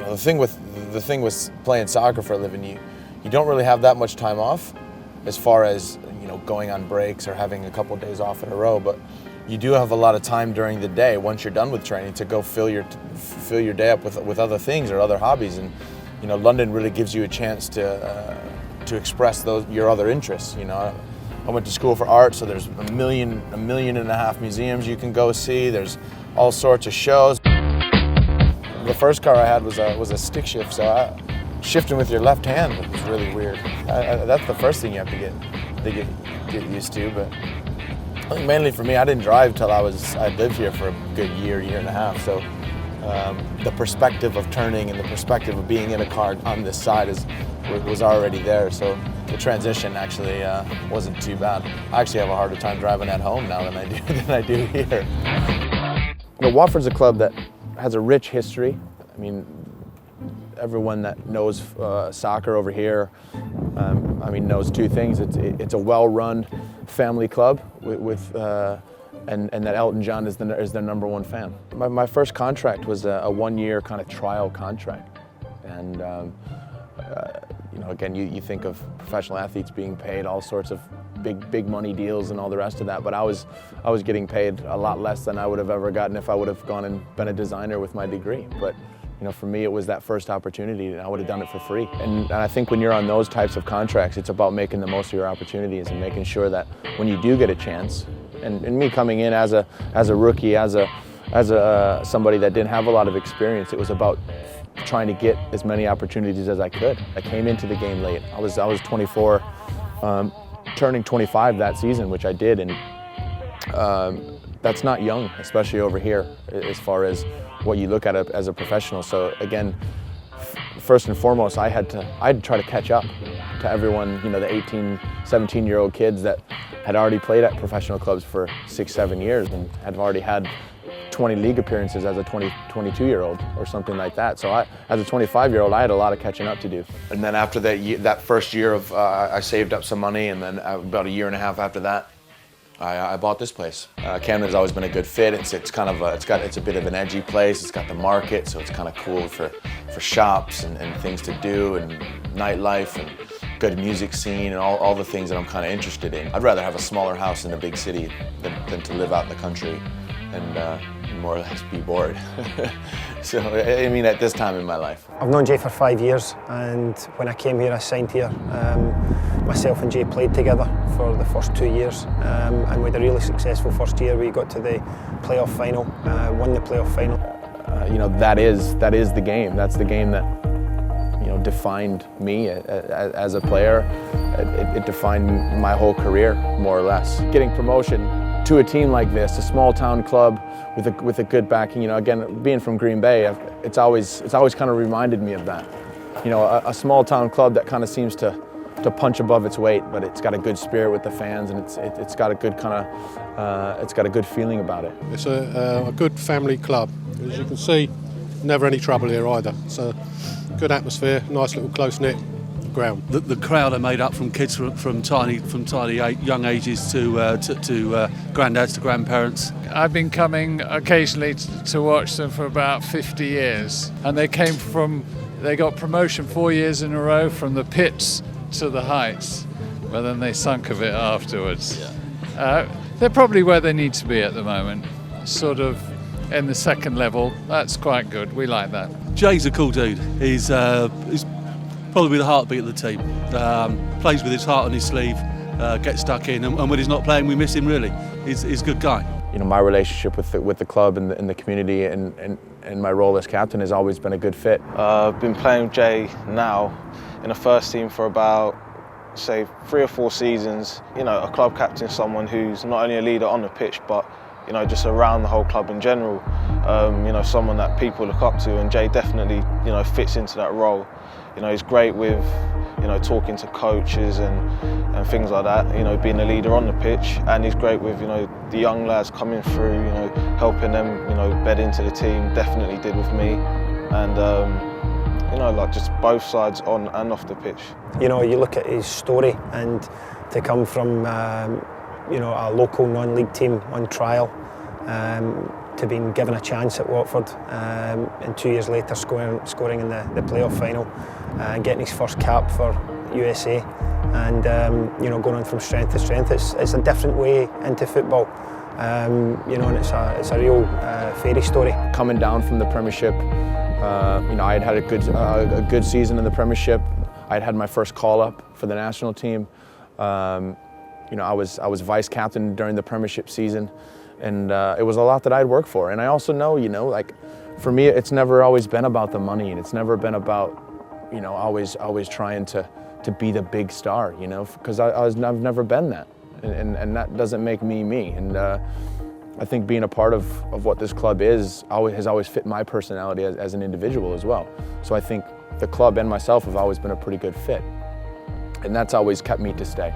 the thing with playing soccer for a living, you don't really have that much time off, as far as going on breaks or having a couple of days off in a row. But you do have a lot of time during the day once you're done with training to go fill your day up with other things or other hobbies. And London really gives you a chance to express your other interests. I went to school for art, so there's a million and a half museums you can go see. There's all sorts of shows. The first car I had was a stick shift, so shifting with your left hand was really weird. That's the first thing you have to get used to. But I think mainly for me, I didn't drive till I'd lived here for a good year and a half. So the perspective of turning and the perspective of being in a car on this side was already there. So the transition actually wasn't too bad. I actually have a harder time driving at home now than I do here. Watford's a club that has a rich history. I mean, everyone that knows soccer over here, knows two things. It's a well-run family club and that Elton John is their number one fan. My first contract was a one-year kind of trial contract, and again, you think of professional athletes being paid all sorts of big money deals and all the rest of that, but I was getting paid a lot less than I would have ever gotten if I would have gone and been a designer with my degree. But for me, it was that first opportunity, and I would have done it for free. And I think when you're on those types of contracts, it's about making the most of your opportunities and making sure that when you do get a chance, and me coming in as a rookie, as somebody that didn't have a lot of experience, it was about trying to get as many opportunities as I could. I came into the game late. I was 24, turning 25 that season, which I did, and that's not young, especially over here, as far as what you look at as a professional. So again, first and foremost, I had to try to catch up to everyone, the 18, 17-year-old kids that had already played at professional clubs for 6-7 years and had already had 20 league appearances as a 22-year-old or something like that. So as a 25-year-old, I had a lot of catching up to do. And then after that first year of, I saved up some money, and then about a year and a half after that, I bought this place. Camden's always been a good fit. It's a bit of an edgy place. It's got the market, so it's kind of cool for shops and things to do and nightlife and good music scene and all the things that I'm kind of interested in. I'd rather have a smaller house in a big city than to live out in the country and more or less be bored. So, at this time in my life. I've known Jay for 5 years, and when I came here, I signed here. Myself and Jay played together for the first 2 years, and we had a really successful first year. We got to the playoff final, won the playoff final. That is the game. That's the game that defined me as a player. It defined my whole career, more or less. Getting promotion to a team like this, a small town club with a good backing. Again, being from Green Bay, it's always kind of reminded me of that. A small town club that kind of seems to punch above its weight, but it's got a good spirit with the fans, and it's got a good it's got a good feeling about it. It's a good family club. As you can see, never any trouble here either. It's a good atmosphere, nice little close-knit ground. The crowd are made up from kids from tiny young ages to granddads to grandparents. I've been coming occasionally to watch them for about 50 years, and they got promotion 4 years in a row from the pits to the heights, but then they sunk a bit afterwards. Yeah. They're probably where they need to be at the moment, sort of in the second level. That's quite good. We like that. Jay's a cool dude. He's probably the heartbeat of the team. Plays with his heart on his sleeve, gets stuck in, and when he's not playing, we miss him really. He's a good guy. My relationship with the club and the community and my role as captain has always been a good fit. I've been playing with Jay now in the first team for about, say, 3 or 4 seasons. A club captain is someone who's not only a leader on the pitch, but just around the whole club in general. Someone that people look up to, and Jay definitely, fits into that role. He's great with, talking to coaches and things like that, being a leader on the pitch, and he's great with, the young lads coming through, helping them, bed into the team, definitely did with me, and, just both sides on and off the pitch. You look at his story, and to come from, a local non-league team on trial, to being given a chance at Watford, and 2 years later scoring in the playoff final, and getting his first cap for USA, and going on from strength to strength. It's a different way into football, and it's a real fairy story. Coming down from the Premiership, I had a good season in the Premiership. I'd had my first call up for the national team. I was vice captain during the Premiership season, and it was a lot that I'd worked for. And I also know, for me, it's never always been about the money, and it's never been about, always trying to be the big star, because I've never been that, and that doesn't make me me. And I think being a part of what this club has always fit my personality as an individual as well. So I think the club and myself have always been a pretty good fit, and that's always kept me to stay.